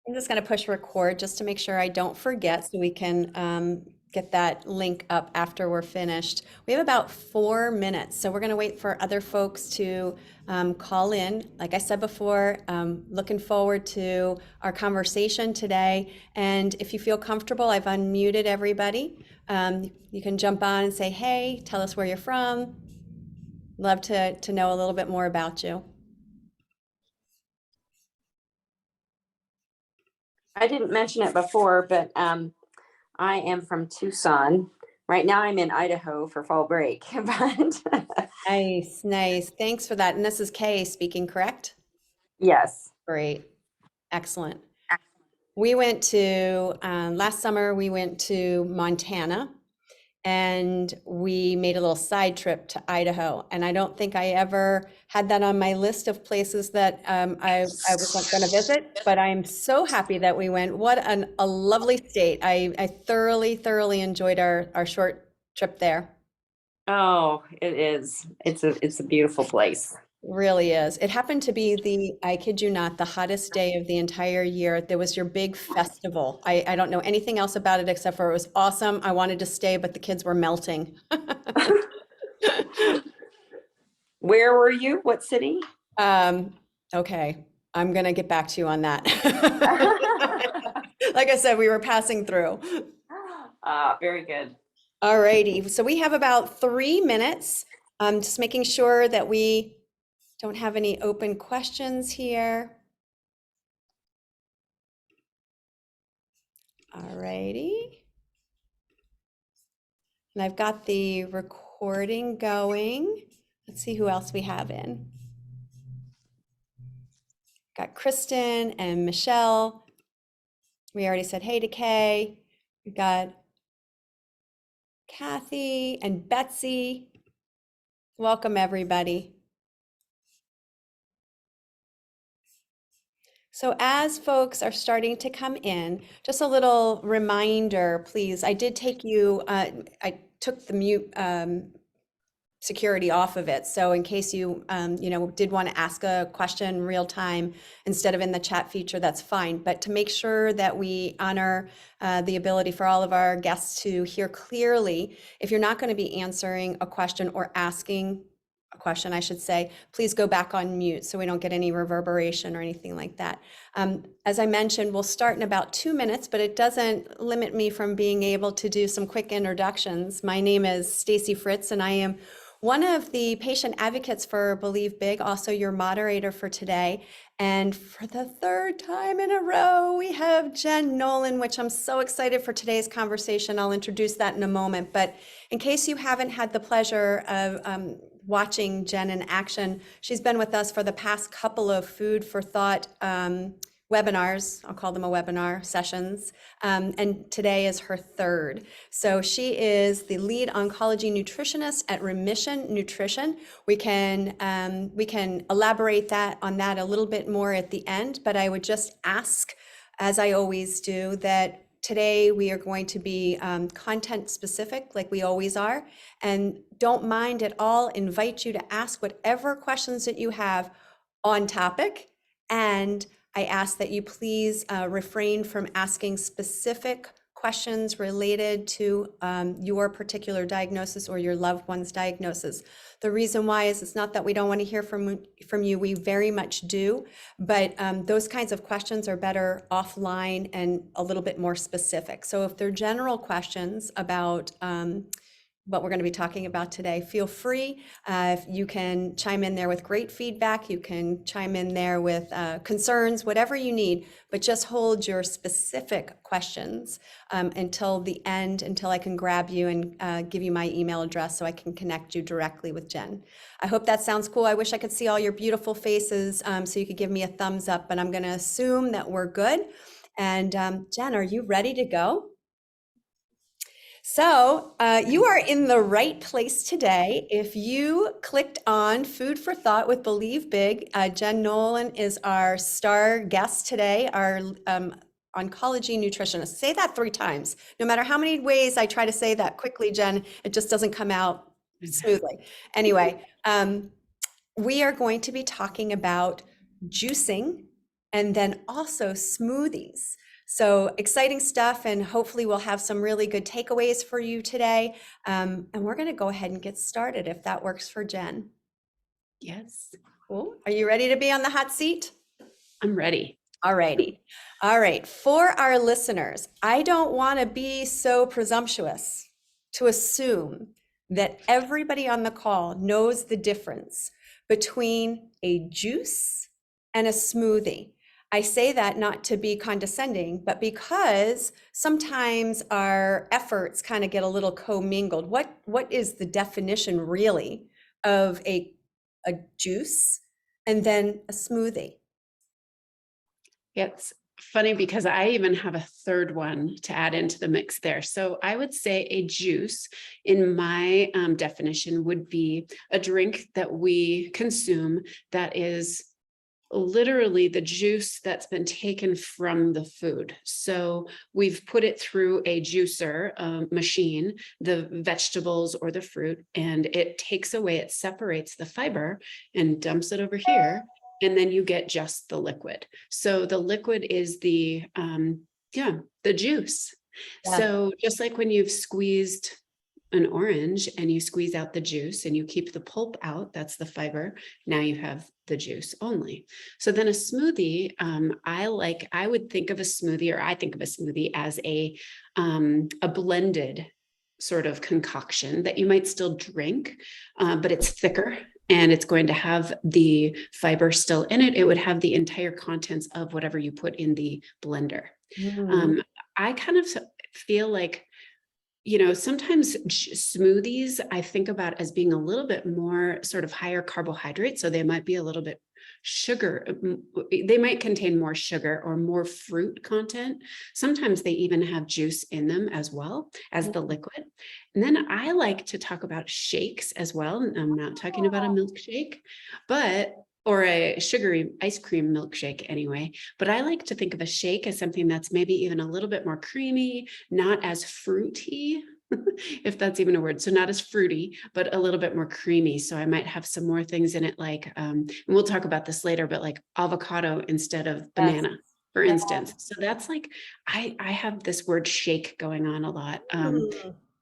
I'm just going to push record just to make sure I don't forget so we can get that link up after we're finished. We have about 4 minutes, so we're going to wait for other folks to call in. Like I said before, looking forward to our conversation today. And if you feel comfortable, I've unmuted everybody. You can jump on and say, hey, tell us where you're from. Love to know a little bit more about you. I didn't mention it before, but I am from Tucson. Right now I'm in Idaho for fall break, but Nice, nice. Thanks for that. And this is Kay speaking, correct? yes. Great. Excellent. We went to, last summer, we went to Montana and we made a little side trip to Idaho. And I don't think I ever had that on my list of places that I was going to visit, but I'm so happy that we went. What a lovely state. I thoroughly, thoroughly enjoyed our short trip there. Oh, it is. It's a beautiful place. Really is. It happened to be I kid you not, the hottest day of the entire year. There was your big festival. I don't know anything else about it except for it was awesome. I wanted to stay, but the kids were melting. Where were you? What city? Um, okay, I'm gonna get back to you on that. Like I said, we were passing through. Very good. All righty, so we have about 3 minutes. Just making sure that we don't have any open questions here. All righty. And I've got the recording going. Let's see who else we have in. Got Kristen and Michelle. We already said hey to Kay. We've got Kathy and Betsy. Welcome, everybody. So as folks are starting to come in, just a little reminder, please. I did take you, I took the mute security off of it. So in case you, did want to ask a question real time instead of in the chat feature, that's fine. But to make sure that we honor the ability for all of our guests to hear clearly, if you're not going to be answering a question or asking a question, I should say, please go back on mute so we don't get any reverberation or anything like that. As I mentioned, we'll start in about 2 minutes, but it doesn't limit me from being able to do some quick introductions. My name is Stacy Fritz, and I am one of the patient advocates for Believe Big, also your moderator for today. And for the third time in a row, we have Jen Nolan, which I'm so excited for today's conversation. I'll introduce that in a moment. But in case you haven't had the pleasure of watching Jen in action, she's been with us for the past couple of Food for Thought webinars. I'll call them a webinar sessions. And today is her third. So she is the lead oncology nutritionist at Remission Nutrition. We can elaborate on that a little bit more at the end, but I would just ask, as I always do, that today we are going to be content specific like we always are, and don't mind at all, invite you to ask whatever questions that you have on topic, and I ask that you please refrain from asking specific questions related to your particular diagnosis or your loved one's diagnosis. The reason why is it's not that we don't want to hear from you, we very much do, but those kinds of questions are better offline and a little bit more specific. So if they're general questions about what we're going to be talking about today, feel free. You can chime in there with great feedback. You can chime in there with concerns, whatever you need, but just hold your specific questions until the end, until I can grab you and give you my email address so I can connect you directly with Jen. I hope that sounds cool. I wish I could see all your beautiful faces so you could give me a thumbs up, but I'm going to assume that we're good. And Jen, are you ready to go? So you are in the right place today. If you clicked on Food for Thought with Believe Big, Jen Nolan is our star guest today, our oncology nutritionist. Say that 3 times. No matter how many ways I try to say that quickly, Jen, it just doesn't come out smoothly. Anyway, we are going to be talking about juicing and then also smoothies. So exciting stuff, and hopefully we'll have some really good takeaways for you today. And we're going to go ahead and get started if that works for Jen. Yes, Cool. Are you ready to be on the hot seat? I'm ready. All righty. All right. For our listeners, I don't want to be so presumptuous to assume that everybody on the call knows the difference between a juice and a smoothie. I say that not to be condescending, but because sometimes our efforts kind of get a little commingled. What is the definition really of a juice and then a smoothie? It's funny because I even have a third one to add into the mix there. So I would say a juice, in my definition, would be a drink that we consume that is literally the juice that's been taken from the food. So we've put it through a juicer machine, the vegetables or the fruit, and it takes away, it separates the fiber and dumps it over here. And then you get just the liquid. So the liquid is the juice. Yeah. So just like when you've squeezed an orange and you squeeze out the juice and you keep the pulp out, that's the fiber. Now you have the juice only. So then a smoothie, I would think of a smoothie, or I think of a smoothie as a blended sort of concoction that you might still drink, but it's thicker and it's going to have the fiber still in it. It would have the entire contents of whatever you put in the blender. I kind of feel like, sometimes smoothies I think about as being a little bit more sort of higher carbohydrate. So they might be a little bit sugar. They might contain more sugar or more fruit content. Sometimes they even have juice in them as well as the liquid. And then I like to talk about shakes as well. I'm not talking about a milkshake, or a sugary ice cream milkshake anyway. But I like to think of a shake as something that's maybe even a little bit more creamy, not as fruity, if that's even a word. So not as fruity, but a little bit more creamy. So I might have some more things in it, like, and we'll talk about this later, but like avocado instead of banana, for instance. So that's like, I have this word shake going on a lot.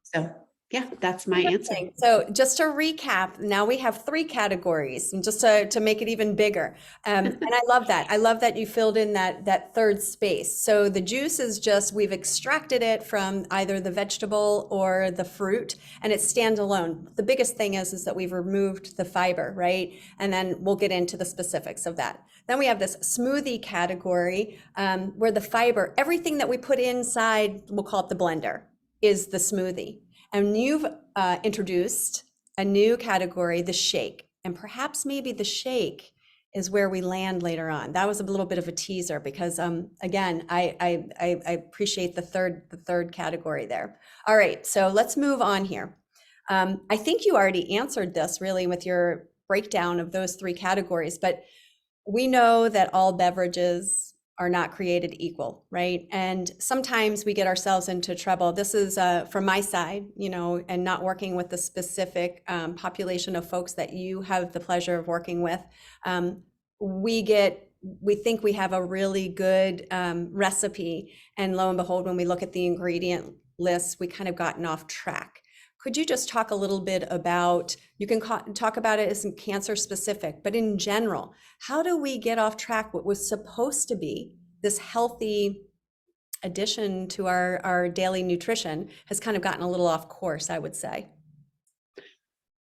So yeah, that's my answer. Interesting. So just to recap, now we have three categories, and just to make it even bigger. And I love that. I love that you filled in that third space. So the juice is just, we've extracted it from either the vegetable or the fruit, and it's standalone. The biggest thing is that we've removed the fiber, right? And then we'll get into the specifics of that. Then we have this smoothie category, where the fiber, everything that we put inside, we'll call it the blender, is the smoothie. And you've introduced a new category, the shake. And perhaps maybe the shake is where we land later on. That was a little bit of a teaser because, again, I appreciate the third category there. All right, so let's move on here. I think you already answered this really with your breakdown of those three categories, but we know that all beverages are not created equal, right? And sometimes we get ourselves into trouble. This is from my side, and not working with the specific population of folks that you have the pleasure of working with. We think we have a really good recipe, and lo and behold, when we look at the ingredient lists, we kind of gotten off track. Could you just talk a little bit about, you can talk about it as cancer specific, but in general, how do we get off track what was supposed to be this healthy addition to our daily nutrition has kind of gotten a little off course, I would say?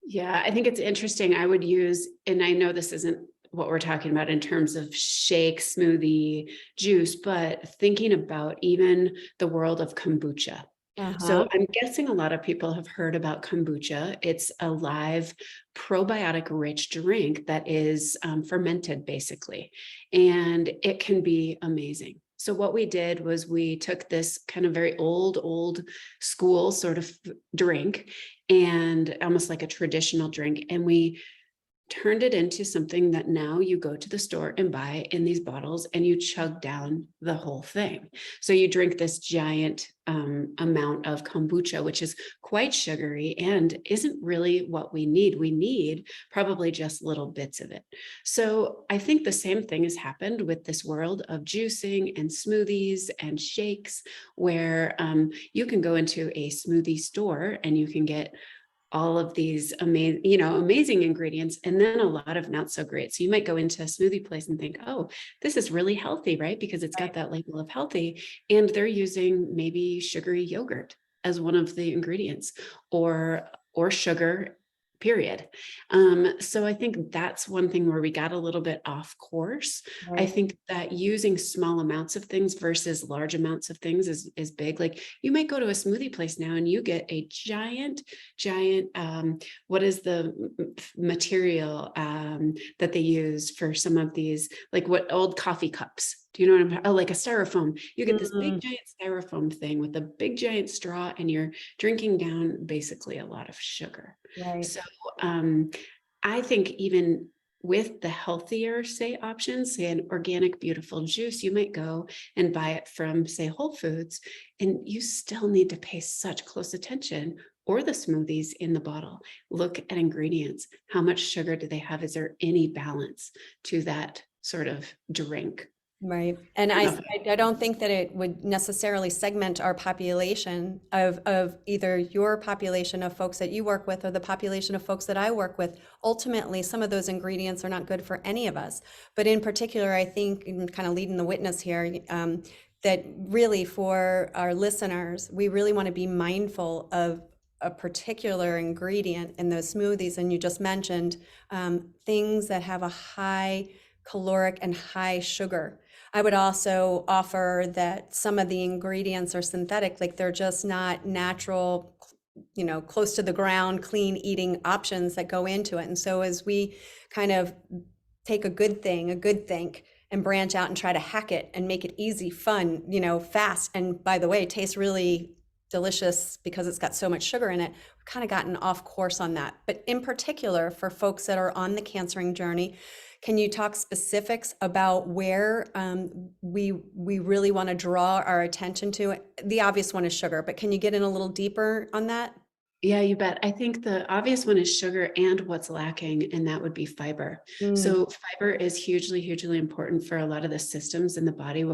Yeah, I think it's interesting. I would use, and I know this isn't what we're talking about in terms of shake, smoothie, juice, but thinking about even the world of kombucha. So I'm guessing a lot of people have heard about kombucha. It's a live probiotic rich drink that is fermented basically, and it can be amazing. So what we did was we took this kind of very old school sort of drink, and almost like a traditional drink, and we turned it into something that now you go to the store and buy in these bottles and you chug down the whole thing. So you drink this giant amount of kombucha, which is quite sugary and isn't really what we need. We need probably just little bits of it. So I think the same thing has happened with this world of juicing and smoothies and shakes, where you can go into a smoothie store and you can get all of these amazing ingredients, and then a lot of not so great. So you might go into a smoothie place and think, oh, this is really healthy, right? Because it's got that label of healthy, and they're using maybe sugary yogurt as one of the ingredients, or sugar, period. So I think that's one thing where we got a little bit off course. I Right. think that using small amounts of things versus large amounts of things is big. Like you might go to a smoothie place now and you get a giant, what is the material that they use for some of these, like what old coffee cups? Do you know what I'm talking? Oh, like a styrofoam. You get this big giant styrofoam thing with a big giant straw, and you're drinking down basically a lot of sugar. Right. So I think even with the healthier, say, options, say an organic, beautiful juice, you might go and buy it from, say, Whole Foods, and you still need to pay such close attention. Or the smoothies in the bottle. Look at ingredients. How much sugar do they have? Is there any balance to that sort of drink? Right. And I don't know I don't think that it would necessarily segment our population of either your population of folks that you work with or the population of folks that I work with. Ultimately, some of those ingredients are not good for any of us. But in particular, I think, and kind of leading the witness here, that really for our listeners, we really want to be mindful of a particular ingredient in those smoothies. And you just mentioned things that have a high caloric and high sugar. I would also offer that some of the ingredients are synthetic, like they're just not natural, close to the ground, clean eating options that go into it. And so as we kind of take a good thing, a good think, and branch out and try to hack it and make it easy, fun, fast, and by the way, tastes really delicious because it's got so much sugar in it, we've kind of gotten off course on that. But in particular, for folks that are on the cancering journey, can you talk specifics about where we really want to draw our attention to? The obvious one is sugar, but can you get in a little deeper on that? Yeah, you bet. I think the obvious one is sugar, and what's lacking, and that would be fiber. So fiber is hugely, hugely important for a lot of the systems in the body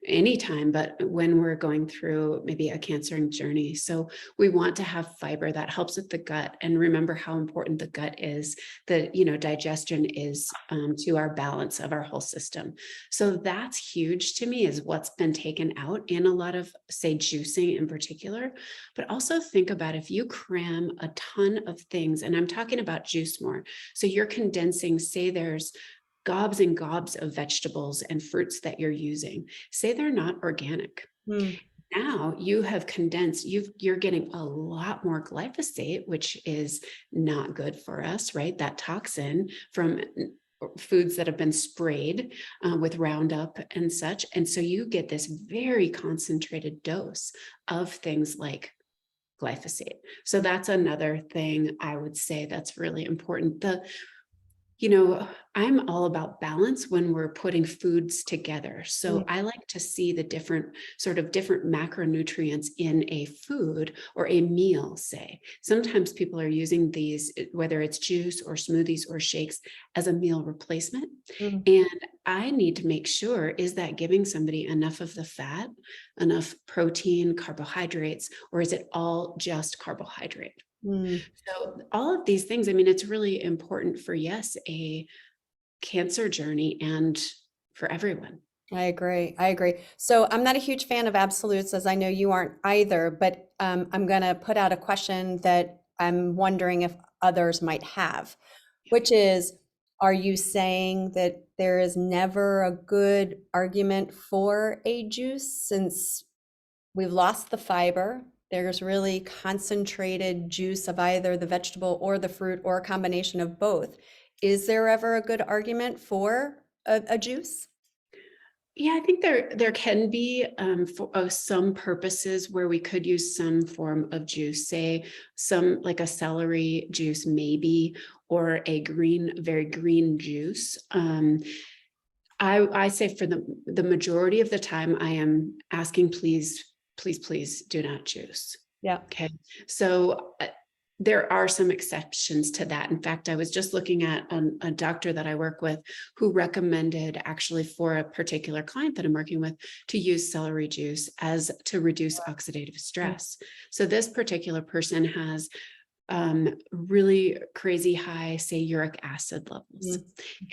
anytime, but when we're going through maybe a cancering journey. So we want to have fiber that helps with the gut. And remember how important the gut is, that, digestion is to our balance of our whole system. So that's huge to me, is what's been taken out in a lot of, say, juicing in particular. But also think about if you cram a ton of things, and I'm talking about juice more. So you're condensing, say there's gobs and gobs of vegetables and fruits that you're using. Say they're not organic. Now you have condensed, you're getting a lot more glyphosate, which is not good for us, right? That toxin from foods that have been sprayed with Roundup and such. And so you get this very concentrated dose of things like glyphosate. So that's another thing I would say that's really important. I'm all about balance when we're putting foods together. So I like to see the different macronutrients in a food or a meal, say. Sometimes people are using these, whether it's juice or smoothies or shakes, as a meal replacement. And I need to make sure, is that giving somebody enough of the fat, enough protein, carbohydrates, or is it all just carbohydrate? So all of these things, it's really important for, yes, a cancer journey and for everyone. I agree. So I'm not a huge fan of absolutes, as I know you aren't either, but I'm going to put out a question that I'm wondering if others might have, which is, are you saying that there is never a good argument for a juice since we've lost the fiber? There's really concentrated juice of either the vegetable or the fruit or a combination of both. Is there ever a good argument for a juice? Yeah, I think there can be for some purposes where we could use some form of juice, say some like a celery juice maybe, or a very green juice. I say for the majority of the time, I am asking, please, please, please do not juice. Yeah. Okay. So there are some exceptions to that. In fact, I was just looking at a doctor that I work with who recommended, actually for a particular client that I'm working with, to use celery juice as to reduce oxidative stress. So this particular person has really crazy high, say, uric acid levels,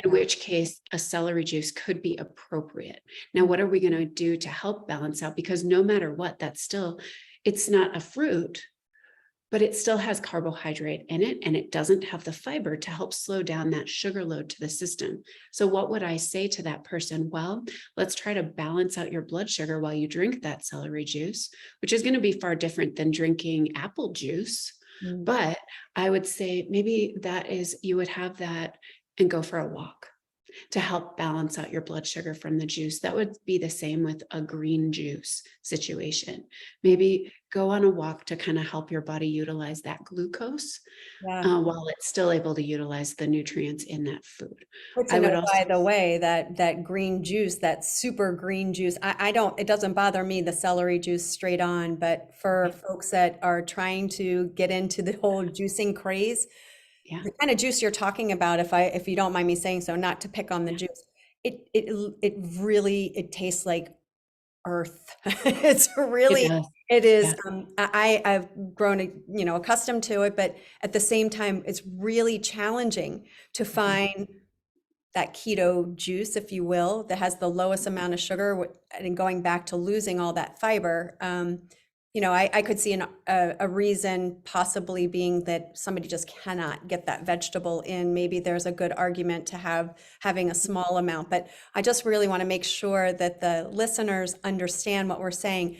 in which case a celery juice could be appropriate. Now, what are we going to do to help balance out? Because no matter what, it's not a fruit, but it still has carbohydrate in it, and it doesn't have the fiber to help slow down that sugar load to the system. So what would I say to that person? Well, let's try to balance out your blood sugar while you drink that celery juice, which is going to be far different than drinking apple juice. But I would say maybe you would have that and go for a walk to help balance out your blood sugar from the juice. That would be the same with a green juice situation. Maybe go on a walk to kind of help your body utilize that glucose while it's still able to utilize the nutrients in that food. I would also, by the way, that green juice, that super green juice, it doesn't bother me, the celery juice straight on, but for folks that are trying to get into the whole juicing craze, the kind of juice you're talking about, if you don't mind me saying so, not to pick on the juice, it really tastes like earth. It's really, it is. I've grown, accustomed to it, but at the same time, it's really challenging to find that keto juice, if you will, that has the lowest amount of sugar, and going back to losing all that fiber. I could see a reason possibly being that somebody just cannot get that vegetable in. Maybe there's a good argument to having a small amount, but I just really want to make sure that the listeners understand what we're saying.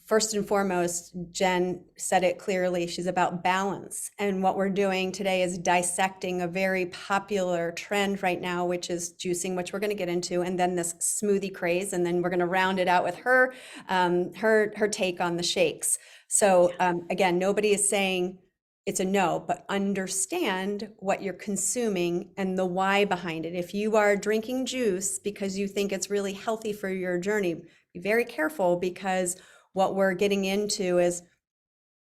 First and foremost, Jen said it clearly, she's about balance. And what we're doing today is dissecting a very popular trend right now, which is juicing, which we're going to get into, and then this smoothie craze. And then we're going to round it out with her take on the shakes. So again, nobody is saying it's a no, but understand what you're consuming and the why behind it. If you are drinking juice because you think it's really healthy for your journey, be very careful, because what we're getting into is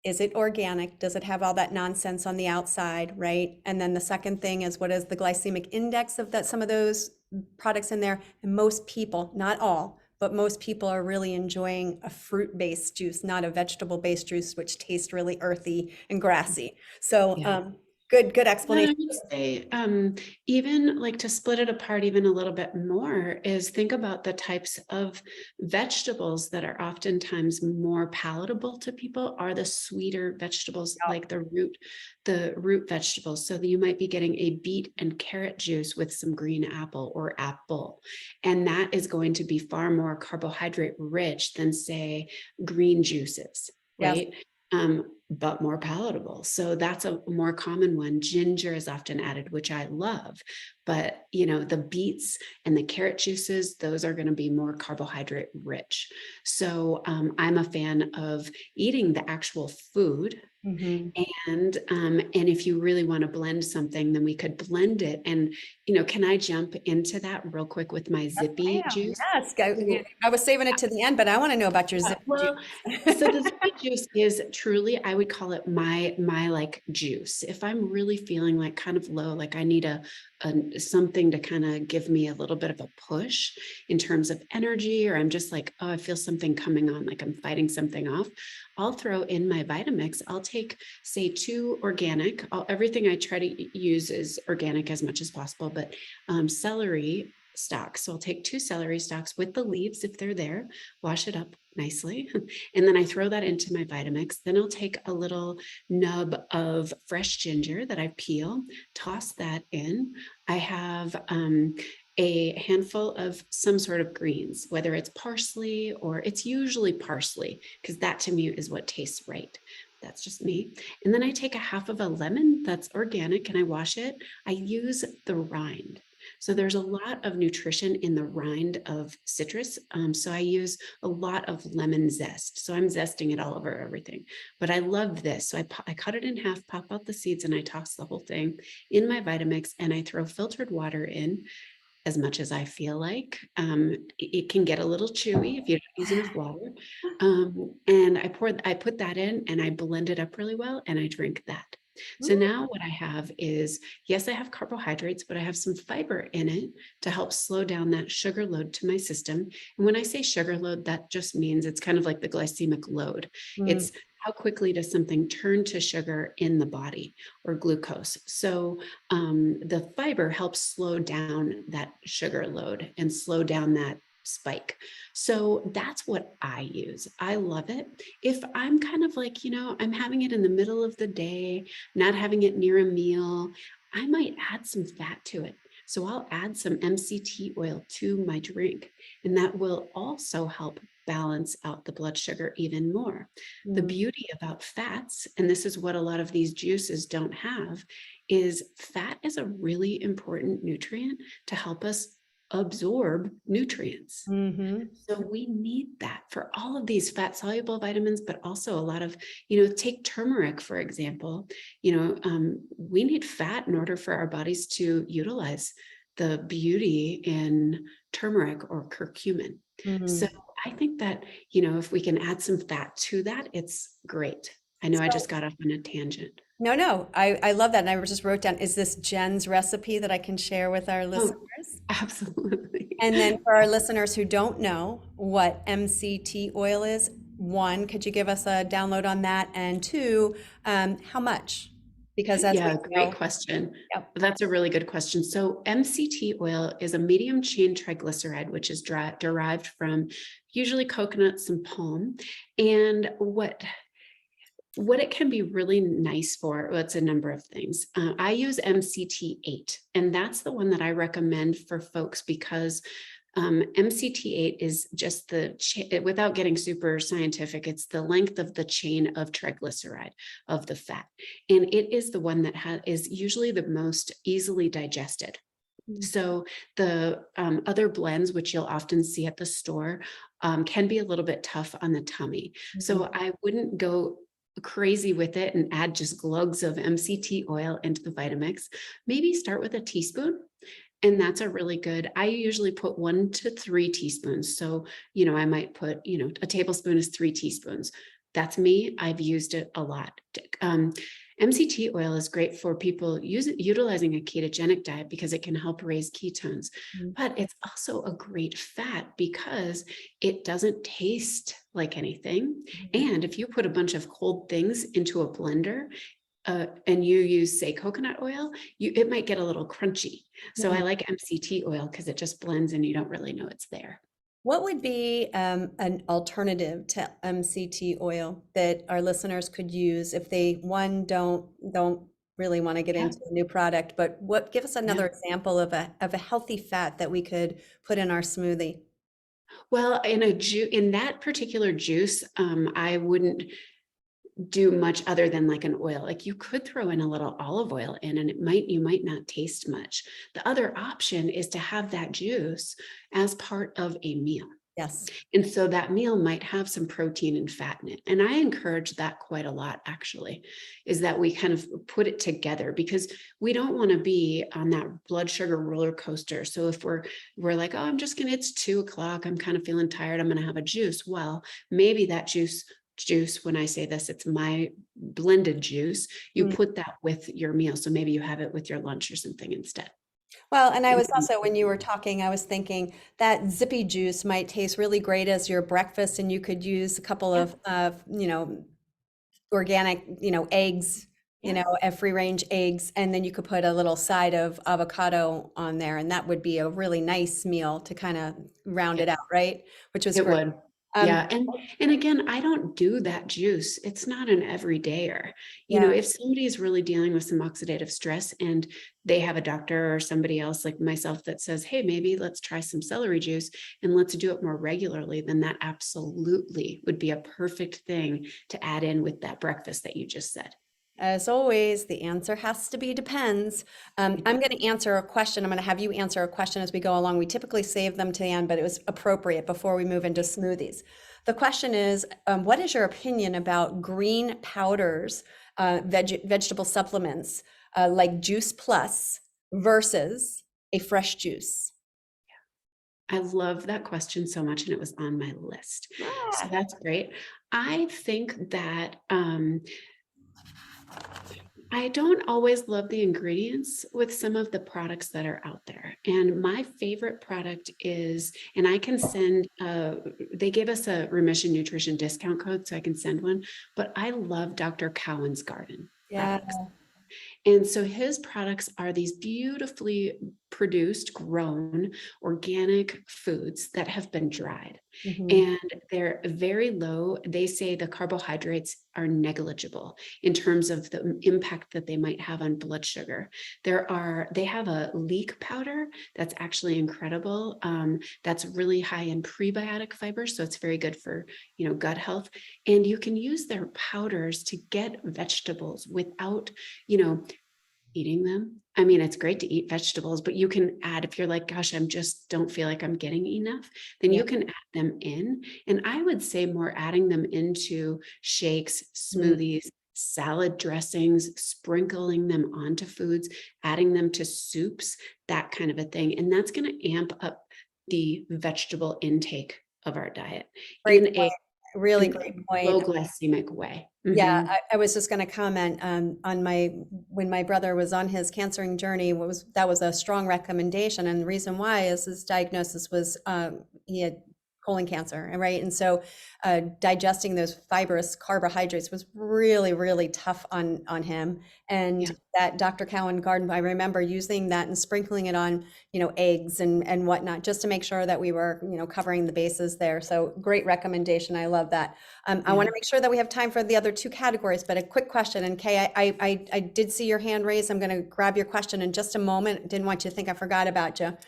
it organic? Does it have all that nonsense on the outside, right? And then the second thing is, what is the glycemic index of some of those products in there? And most people, not all, but most people are really enjoying a fruit-based juice, not a vegetable-based juice, which tastes really earthy and grassy. So good explanation. I would say, even like to split it apart even a little bit more, is think about the types of vegetables that are oftentimes more palatable to people are the sweeter vegetables, like the root vegetables. So that you might be getting a beet and carrot juice with some green apple or apple. And that is going to be far more carbohydrate rich than, say, green juices, right? But more palatable. So that's a more common one. Ginger is often added, which I love, but the beets and the carrot juices, those are going to be more carbohydrate rich. So I'm a fan of eating the actual food. And if you really want to blend something, then we could blend it. And, can I jump into that real quick with my zippy juice? Yes, I was saving it to the end, but I want to know about your zippy juice. So the zippy juice is truly, I would call it my like juice. If I'm really feeling like kind of low, like I need something to kind of give me a little bit of a push in terms of energy, or I'm just like, oh, I feel something coming on, like I'm fighting something off, I'll throw in my Vitamix. I'll take, say, 2 organic. Everything I try to use is organic as much as possible, but celery stalks. So I'll take 2 celery stalks with the leaves if they're there, wash it up nicely, and then I throw that into my Vitamix. Then I'll take a little nub of fresh ginger that I peel, toss that in. I have a handful of some sort of greens, whether it's parsley, or it's usually parsley, because that to me is what tastes right. That's just me. And then I take a half of a lemon that's organic and I wash it. I use the rind. So there's a lot of nutrition in the rind of citrus. So I use a lot of lemon zest. So I'm zesting it all over everything. But I love this. So I cut it in half, pop out the seeds, and I toss the whole thing in my Vitamix, and I throw filtered water in as much as I feel like. It can get a little chewy if you don't use enough water. And I put that in and I blend it up really well and I drink that. So now what I have is, yes, I have carbohydrates, but I have some fiber in it to help slow down that sugar load to my system. And when I say sugar load, that just means it's kind of like the glycemic load. It's how quickly does something turn to sugar in the body or glucose. So the fiber helps slow down that sugar load and slow down that spike. So that's what I use. I love it. If I'm kind of like, I'm having it in the middle of the day, not having it near a meal, I might add some fat to it. So I'll add some MCT oil to my drink, and that will also help balance out the blood sugar even more. The beauty about fats, and this is what a lot of these juices don't have, is fat is a really important nutrient to help us absorb nutrients. So we need that for all of these fat soluble vitamins, but also a lot of, take turmeric, for example, we need fat in order for our bodies to utilize the beauty in turmeric or curcumin. So I think that, if we can add some fat to that, it's great. I know I just got off on a tangent. No, I love that. And I just wrote down, is this Jen's recipe that I can share with our listeners? Absolutely. And then for our listeners who don't know what MCT oil is, one, could you give us a download on that? And two, how much? Because that's Yeah, great question. Yep. That's a really good question. So MCT oil is a medium chain triglyceride, which is derived from usually coconuts and palm. And what it can be really nice for, well, it's a number of things. I use MCT8, and that's the one that I recommend for folks because MCT8 is just without getting super scientific, it's the length of the chain of triglyceride of the fat. And it is the one that is usually the most easily digested. So the other blends, which you'll often see at the store, can be a little bit tough on the tummy. So I wouldn't go crazy with it and add just glugs of MCT oil into the Vitamix. Maybe start with a teaspoon. And that's a really good, I usually put 1 to 3 teaspoons. So, I might put, a tablespoon is 3 teaspoons. That's me. I've used it a lot. MCT oil is great for people utilizing a ketogenic diet because it can help raise ketones, but it's also a great fat because it doesn't taste like anything. And if you put a bunch of cold things into a blender, and you use, say, coconut oil, it might get a little crunchy. So I like MCT oil because it just blends and you don't really know it's there. What would be an alternative to MCT oil that our listeners could use if they, one, don't really want to get into a new product, but give us another example of a healthy fat that we could put in our smoothie? Well, in that particular juice, I wouldn't do much other than like an oil. Like you could throw in a little olive oil in and you might not taste much. The other option is to have that juice as part of a meal. Yes. And so that meal might have some protein and fat in it. And I encourage that quite a lot, actually, is that we kind of put it together because we don't want to be on that blood sugar roller coaster. So if we're like, oh, it's 2:00, I'm kind of feeling tired, I'm going to have a juice. Well, maybe that juice, when I say this, it's my blended juice, you put that with your meal. So maybe you have it with your lunch or something instead. Well, and I was also, when you were talking, I was thinking that zippy juice might taste really great as your breakfast, and you could use a couple of, organic, eggs, free range eggs, and then you could put a little side of avocado on there, and that would be a really nice meal to kind of round it out, right? Which was It great. would. Yeah. And again, I don't do that juice. It's not an everydayer. If somebody is really dealing with some oxidative stress and they have a doctor or somebody else like myself that says, hey, maybe let's try some celery juice and let's do it more regularly, then that absolutely would be a perfect thing to add in with that breakfast that you just said. as always, the answer has to be depends. I'm going to answer a question. I'm going to have you answer a question as we go along. We typically save them to the end, but it was appropriate before we move into smoothies. The question is, what is your opinion about green powders, vegetable supplements like Juice Plus versus a fresh juice? I love that question so much, and it was on my list. So Ah. that's great. I think that I don't always love the ingredients with some of the products that are out there. And my favorite product is, and I can send, they gave us a Remission Nutrition discount code, so I can send one, but I love Dr. Cowan's Garden Yeah. products. And so his products are these beautifully produced, grown, organic foods that have been dried. Mhm. And they're very low. They say the carbohydrates are negligible in terms of the impact that they might have on blood sugar. They have a leek powder that's actually incredible. That's really high in prebiotic fiber. So it's very good for, gut health. And you can use their powders to get vegetables without, eating them. I mean, it's great to eat vegetables, but you can add, if you're like, gosh, don't feel like I'm getting enough, then Yeah. you can add them in. And I would say more adding them into shakes, smoothies, salad dressings, sprinkling them onto foods, adding them to soups, that kind of a thing. And that's going to amp up the vegetable intake of our diet Great in point. Really an great point. low glycemic way. Yeah, Mhm. I was just going to comment on when my brother was on his cancering journey. That was a strong recommendation, and the reason why is his diagnosis was he had colon cancer, right? And so digesting those fibrous carbohydrates was really, really tough on him. And Yeah. that Dr. Cowan Garden, I remember using that and sprinkling it on eggs and whatnot, just to make sure that we were covering the bases there. So great recommendation. I love that. I want to make sure that we have time for the other two categories, but a quick question. And Kay, I did see your hand raised. I'm going to grab your question in just a moment. Didn't want you to think I forgot about you.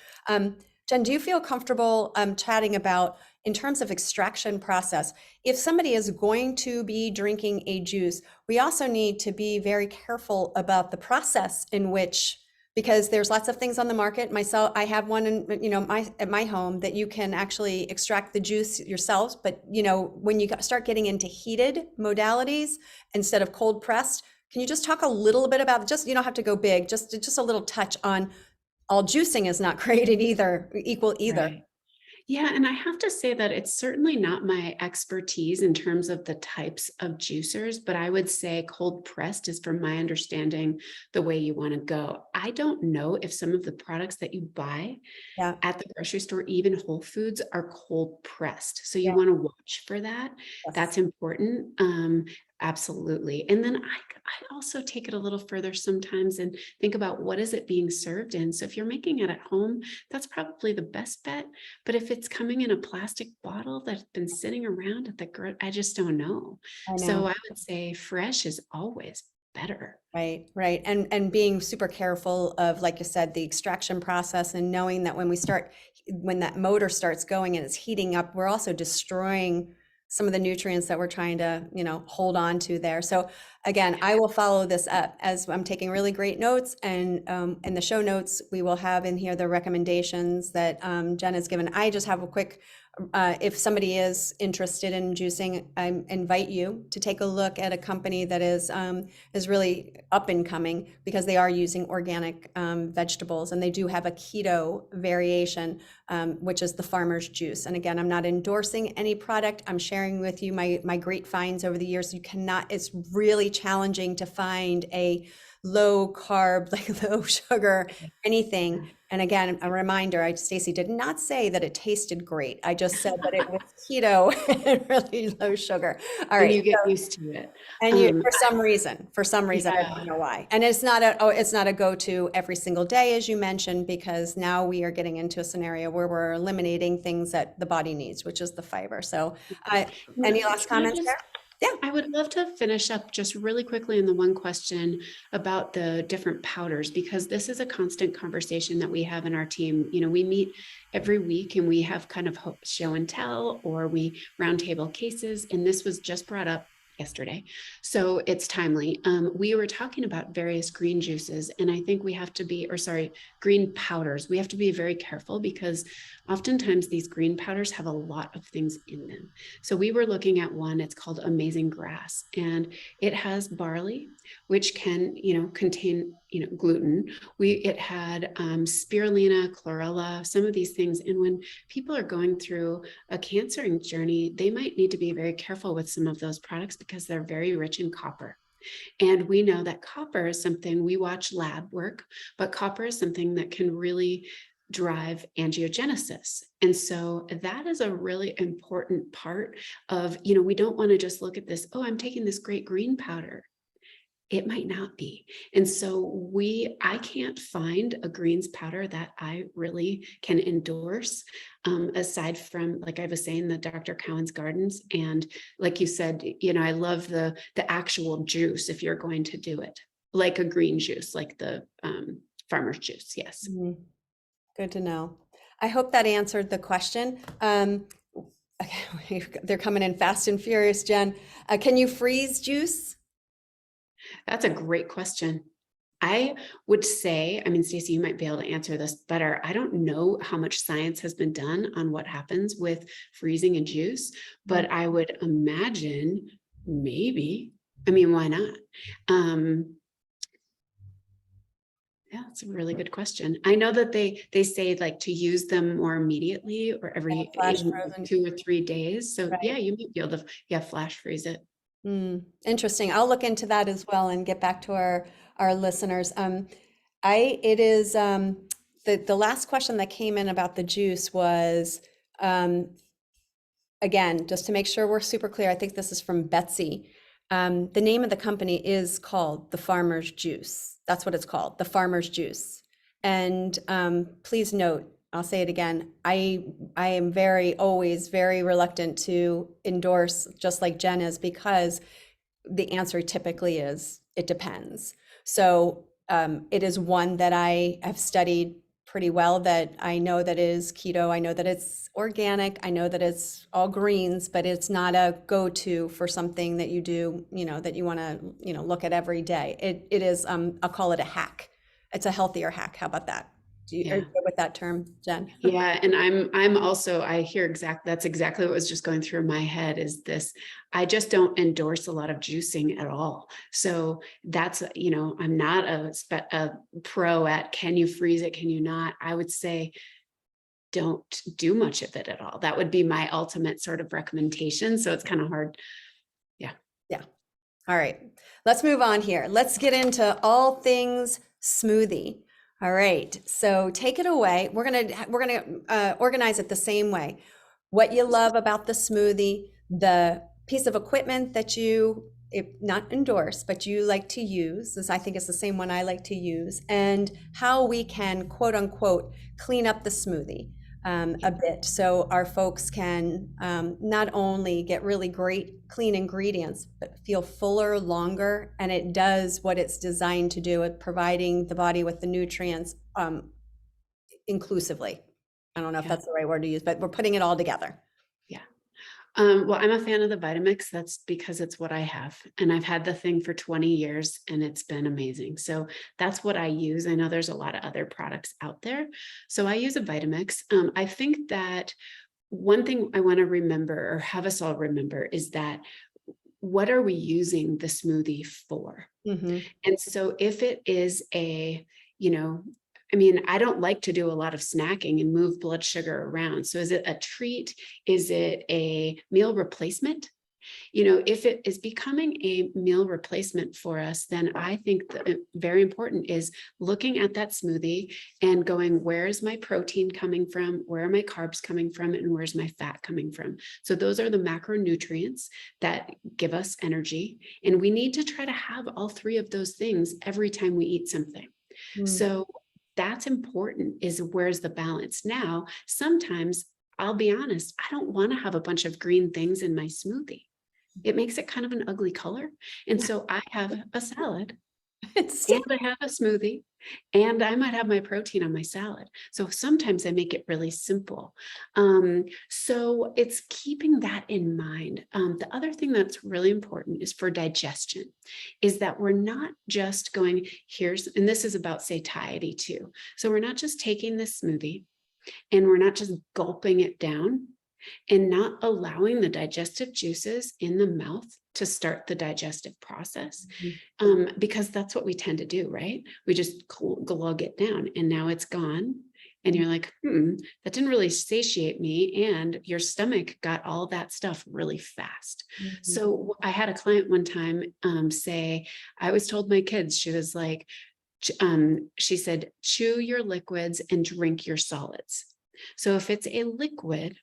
Jen, do you feel comfortable chatting about, in terms of extraction process, if somebody is going to be drinking a juice, we also need to be very careful about the process in which, because there's lots of things on the market. Myself, I have one at my home that you can actually extract the juice yourselves. But when you start getting into heated modalities instead of cold pressed, can you just talk a little bit about, just, you don't have to go big, just a little touch on, all juicing is not created equal either. Right. Yeah, and I have to say that it's certainly not my expertise in terms of the types of juicers, but I would say cold pressed is, from my understanding, the way you want to go. I don't know if some of the products that you buy Yeah. at the grocery store, even Whole Foods, are cold pressed. So you Yeah. want to watch for that. Yes. That's important. Absolutely. And then I also take it a little further sometimes and think about, what is it being served in? So if you're making it at home, that's probably the best bet. But if it's coming in a plastic bottle that's been sitting around at the I just don't know. I know. So I would say fresh is always better. Right. And being super careful of, like you said, the extraction process, and knowing that when that motor starts going and it's heating up, we're also destroying some of the nutrients that we're trying to, hold on to there. So again, I will follow this up, as I'm taking really great notes, and in the show notes, we will have in here the recommendations that Jen has given. I just have a quick, if somebody is interested in juicing, I invite you to take a look at a company that is really up and coming, because they are using organic vegetables, and they do have a keto variation, which is the farmer's juice. And again, I'm not endorsing any product. I'm sharing with you my great finds over the years. It's really challenging to find a low carb, like low sugar, anything. And again, a reminder, Stacy did not say that it tasted great. I just said that it was keto and really low sugar. All And right. you get used to it. And for some reason, I Yeah. don't know why. And it's not a go-to every single day, as you mentioned, because now we are getting into a scenario where we're eliminating things that the body needs, which is the fiber. So, any last comments there? Yeah. I would love to finish up just really quickly in the one question about the different powders, because this is a constant conversation that we have in our team. We meet every week and we have kind of show and tell, or we roundtable cases. And this was just brought up yesterday. So it's timely. We were talking about various green juices, and I think we have to be, or sorry, green powders. We have to be very careful because oftentimes these green powders have a lot of things in them. So we were looking at one, it's called Amazing Grass, and it has barley, which can, contain, gluten. It had spirulina, chlorella, some of these things. And when people are going through a cancering journey, they might need to be very careful with some of those products because they're very rich in copper. And we know that copper is something, we watch lab work, but copper is something that can really drive angiogenesis. And so that is a really important part of, we don't want to just look at this, oh, I'm taking this great green powder. It might not be. And so I can't find a greens powder that I really can endorse, aside from, like I was saying, the Dr. Cowan's Gardens. And like you said, I love the actual juice if you're going to do it, like a green juice, like the farmer's juice. Yes. Mhm. Good to know. I hope that answered the question. Okay, they're coming in fast and furious, Jen. Can you freeze juice? That's a great question. I would say, Stacey, you might be able to answer this better. I don't know how much science has been done on what happens with freezing a juice, but I would imagine maybe, why not? Yeah, that's a really good question. I know that they say like to use them more immediately or every Flash frozen, 2 or 3 days. So right? yeah, you might be able to, flash freeze it. Interesting. I'll look into that as well and get back to our listeners. It is the last question that came in about the juice was again, just to make sure we're super clear. I think this is from Betsy. The name of the company is called the Farmer's Juice. That's what it's called, the Farmer's Juice. And please note, I'll say it again, I am always very reluctant to endorse, just like Jen is, because the answer typically is, it depends. So it is one that I have studied pretty well, that I know that is keto. I know that it's organic. I know that it's all greens, but it's not a go-to for something that you do, that you want to, look at every day. It is, I'll call it a hack. It's a healthier hack. How about that? Are you good with that term, Jen? Yeah. And I'm also, I hear that's exactly what was just going through my head is this. I just don't endorse a lot of juicing at all. So that's, I'm not a pro at, can you freeze it? Can you not? I would say, don't do much of it at all. That would be my ultimate sort of recommendation. So it's kind of hard. Yeah. Yeah. All right. Let's move on here. Let's get into all things smoothie. All right. So take it away. We're gonna organize it the same way. What you love about the smoothie, the piece of equipment that you, if not endorse, but you like to use, as I think it's the same one I like to use, and how we can, quote unquote, clean up the smoothie a bit, so our folks can not only get really great clean ingredients, but feel fuller, longer, and it does what it's designed to do at providing the body with the nutrients inclusively. I don't know if that's the right word to use, but we're putting it all together. Yeah. Well, I'm a fan of the Vitamix. That's because it's what I have. And I've had the thing for 20 years and it's been amazing. So that's what I use. I know there's a lot of other products out there. So I use a Vitamix. I think that one thing I want to remember, or have us all remember, is that what are we using the smoothie for? Mm-hmm. And so if it is I don't like to do a lot of snacking and move blood sugar around. So is it a treat? Is it a meal replacement? If it is becoming a meal replacement for us, then I think that very important is looking at that smoothie and going, where's my protein coming from? Where are my carbs coming from? And where's my fat coming from? So those are the macronutrients that give us energy. And we need to try to have all three of those things every time we eat something. So that's important, is where's the balance. Now, sometimes I'll be honest, I don't want to have a bunch of green things in my smoothie. It makes it kind of an ugly color. And so I have a salad and I have a smoothie. and I might have my protein on my salad. So sometimes I make it really simple. So it's keeping that in mind. The other thing that's really important is for digestion, is that we're not just going, and this is about satiety too. So we're not just taking this smoothie and we're not just gulping it down and not allowing the digestive juices in the mouth to start the digestive process. Because that's what we tend to do, right? We just glug it down and now it's gone. And you're like, that didn't really satiate me. And your stomach got all that stuff really fast. So I had a client one time say, I always told my kids, she was like, she said, chew your liquids and drink your solids. So if it's a liquid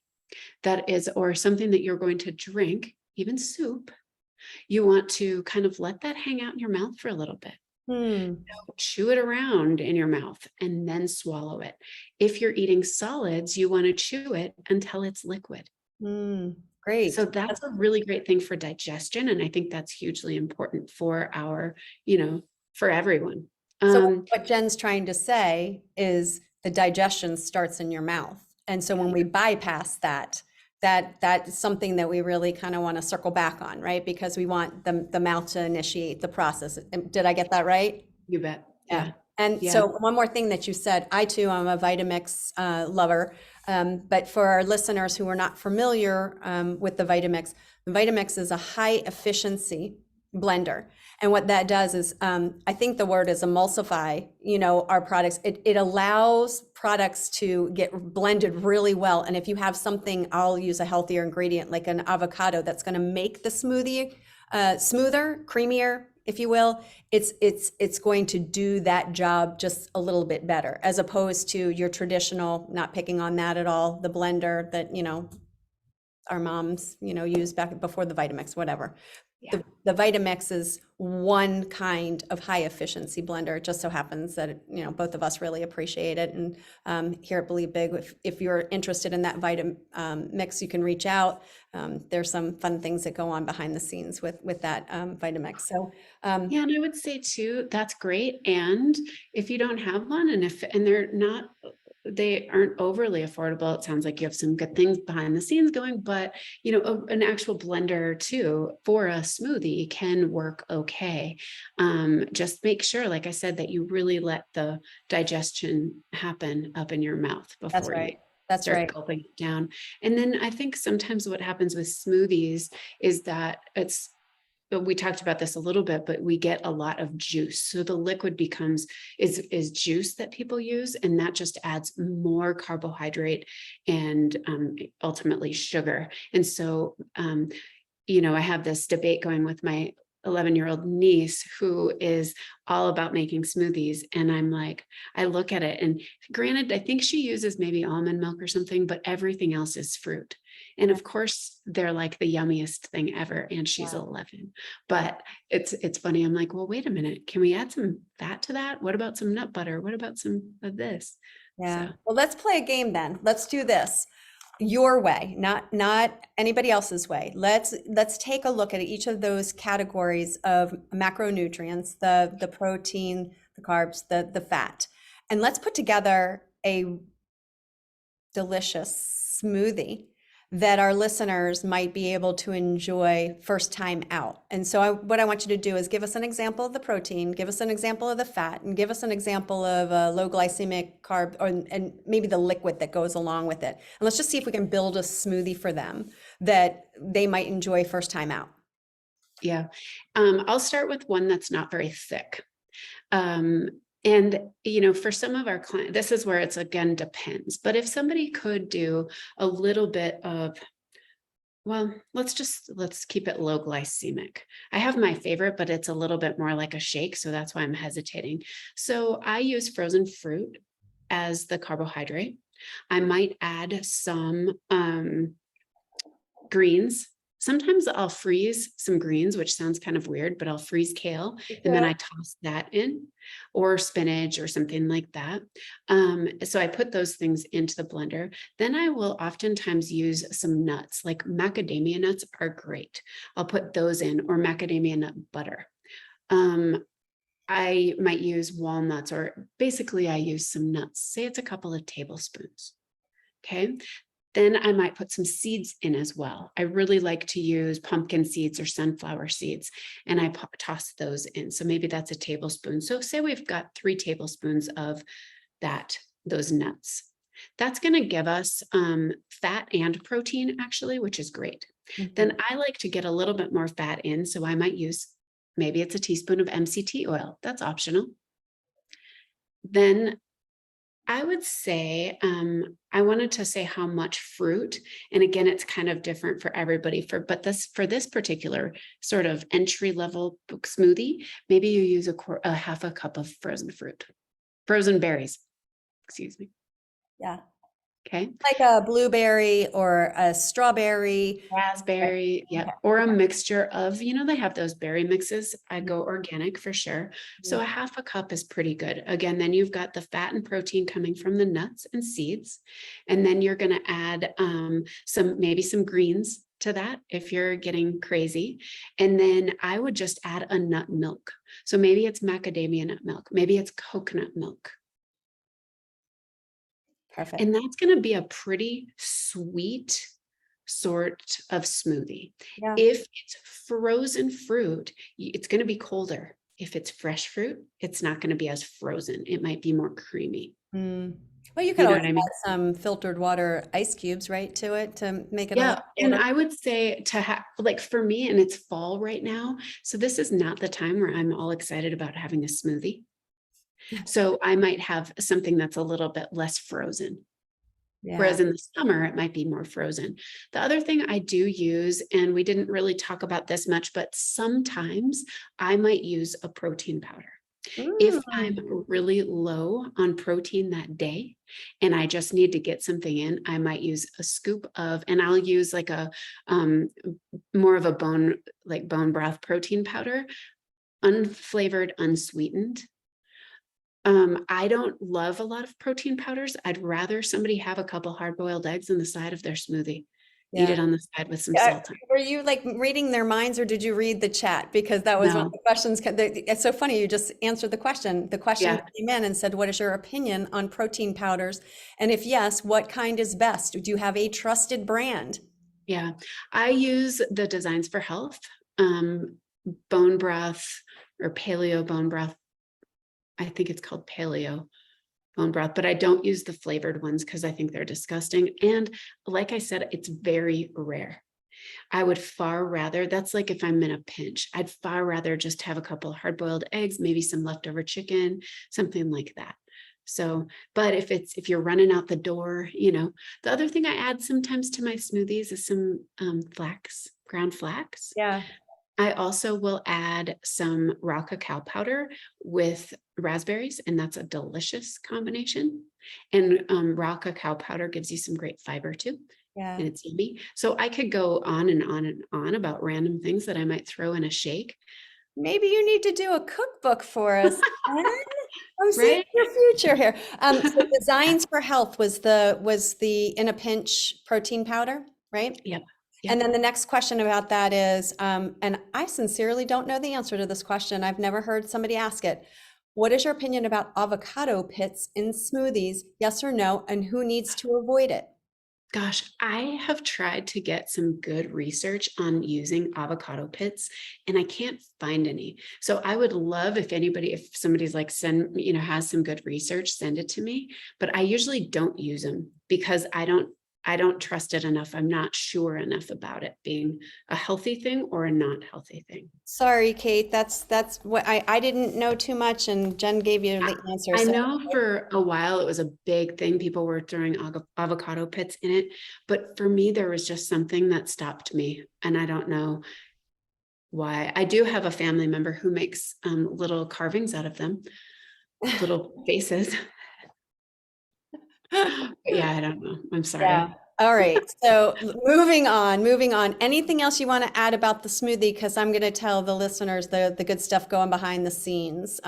that is, or something that you're going to drink, even soup, you want to kind of let that hang out in your mouth for a little bit. Chew it around in your mouth and then swallow it. If you're eating solids, you want to chew it until it's liquid. Great. So that's a really great thing for digestion. And I think that's hugely important for our, for everyone. So what Jen's trying to say is the digestion starts in your mouth. And so when we bypass that is something that we really kind of want to circle back on, right? Because we want the mouth to initiate the process. Did I get that right? You bet. Yeah. And so one more thing that you said, I too am a Vitamix lover, but for our listeners who are not familiar with the Vitamix is a high efficiency blender. And what that does is, I think the word is emulsify, our products. It allows products to get blended really well. And if you have something, I'll use a healthier ingredient like an avocado that's going to make the smoothie smoother, creamier, if you will, it's going to do that job just a little bit better, as opposed to your traditional, not picking on that at all, the blender that, our moms, used back before the Vitamix, whatever. Yeah. The Vitamix is one kind of high efficiency blender. It just so happens that, both of us really appreciate it. And here at Believe Big, if you're interested in that Vitamix, you can reach out. There's some fun things that go on behind the scenes with that Vitamix. So yeah, and I would say too, that's great. And if you don't have one, and they aren't overly affordable, it sounds like you have some good things behind the scenes going, but an actual blender too for a smoothie can work okay. Just make sure, like I said, that you really let the digestion happen up in your mouth before you start gulping it down. And then I think sometimes what happens with smoothies is that but we talked about this a little bit, but we get a lot of juice. So the liquid is juice that people use, and that just adds more carbohydrate and ultimately sugar. And so, I have this debate going with my 11-year-old niece who is all about making smoothies. And I'm like, I look at it, and granted, I think she uses maybe almond milk or something, but everything else is fruit. And of course, they're like the yummiest thing ever. And she's 11. But it's funny. I'm like, well, wait a minute. Can we add some fat to that? What about some nut butter? What about some of this? yeah. So. Well, let's play a game then. Let's do this your way, not anybody else's way. Let's take a look at each of those categories of macronutrients, the protein, the carbs, the fat, and let's put together a delicious smoothie that our listeners might be able to enjoy first time out. And so what I want you to do is give us an example of the protein, give us an example of the fat, and give us an example of a low glycemic carb, and maybe the liquid that goes along with it. And let's just see if we can build a smoothie for them that they might enjoy first time out. Yeah. I'll start with one that's not very thick. And, for some of our clients, this is where it's, again, depends. But if somebody could do a little bit of, well, let's keep it low glycemic. I have my favorite, but it's a little bit more like a shake. So that's why I'm hesitating. So I use frozen fruit as the carbohydrate. I might add some greens. Sometimes I'll freeze some greens, which sounds kind of weird, but I'll freeze kale and then I toss that in, or spinach or something like that. So I put those things into the blender. Then I will oftentimes use some nuts, like macadamia nuts are great. I'll put those in, or macadamia nut butter. I might use walnuts, or basically I use some nuts. Say it's a couple of tablespoons. Okay. Then I might put some seeds in as well. I really like to use pumpkin seeds or sunflower seeds, and I toss those in. So maybe that's a tablespoon. So say we've got 3 tablespoons of those nuts. That's going to give us fat and protein, actually, which is great. Then I like to get a little bit more fat in. So I might use, maybe it's a teaspoon of MCT oil. That's optional. Then I would say, I wanted to say how much fruit, and again, it's kind of different for everybody, for this particular sort of entry level smoothie, maybe you use a half a cup of frozen berries, excuse me. Yeah. Okay. Like a blueberry or a strawberry. Raspberry, yeah, Okay. or a mixture of, they have those berry mixes. I go organic for sure. So Mhm. a half a cup is pretty good. Again, then you've got the fat and protein coming from the nuts and seeds. And then you're going to add maybe some greens to that if you're getting crazy. And then I would just add a nut milk. So maybe it's macadamia nut milk, maybe it's coconut milk. Perfect. And that's going to be a pretty sweet sort of smoothie. Yeah. If it's frozen fruit, it's going to be colder. If it's fresh fruit, it's not going to be as frozen. It might be more creamy. Mm. Well, you could You know always what I mean? add some filtered water ice cubes, right, to it to make it a Yeah. little And colder. I would say to have, like for me, and it's fall right now. So this is not the time where I'm all excited about having a smoothie. So I might have something that's a little bit less frozen. Yeah. Whereas in the summer, it might be more frozen. The other thing I do use, and we didn't really talk about this much, but sometimes I might use a protein powder. If I'm Mm. really low on protein that day and I just need to get something in, I might use a scoop of, and I'll use like a more of a bone broth protein powder, unflavored, unsweetened. I don't love a lot of protein powders. I'd rather somebody have a couple hard-boiled eggs on the side of their smoothie. Eat Yeah. it on the side with some Yeah. salt on it. Were you like reading their minds, or did you read the chat? Because that was one of No. the questions. It's so funny. You just answered the question. The question Yeah. came in and said, "What is your opinion on protein powders? And if yes, what kind is best? Do you have a trusted brand?" Yeah. I use the Designs for Health bone broth, or paleo bone broth. I think it's called paleo bone broth, but I don't use the flavored ones because I think they're disgusting. And like I said, it's very rare. I would far rather, that's like if I'm in a pinch, I'd far rather just have a couple of hard-boiled eggs, maybe some leftover chicken, something like that. So, but if you're running out the door, the other thing I add sometimes to my smoothies is some ground flax. Yeah. I also will add some raw cacao powder with raspberries, and that's a delicious combination. And raw cacao powder gives you some great fiber too, Yeah. and it's yummy. So I could go on and on and on about random things that I might throw in a shake. Maybe you need to do a cookbook for us. Jen. I'm seeing Right? your future here. So Designs for Health was the in a pinch protein powder, right? Yep. And Yep. then the next question about that is, and I sincerely don't know the answer to this question. I've never heard somebody ask it. What is your opinion about avocado pits in smoothies? Yes or no? And who needs to avoid it? Gosh, I have tried to get some good research on using avocado pits, and I can't find any. So I would love if somebody's like has some good research, send it to me. But I usually don't use them because I don't trust it enough. I'm not sure enough about it being a healthy thing or a not healthy thing. Sorry, Kate. That's what I didn't know too much, and Jen gave you the answer. I So know for a while it was a big thing. People were throwing avocado pits in it. But for me, there was just something that stopped me. And I don't know why. I do have a family member who makes little carvings out of them, little faces. But yeah, I don't know. I'm sorry. yeah. All right. So moving on. Anything else you want to add about the smoothie? Because I'm going to tell the listeners the good stuff going behind the scenes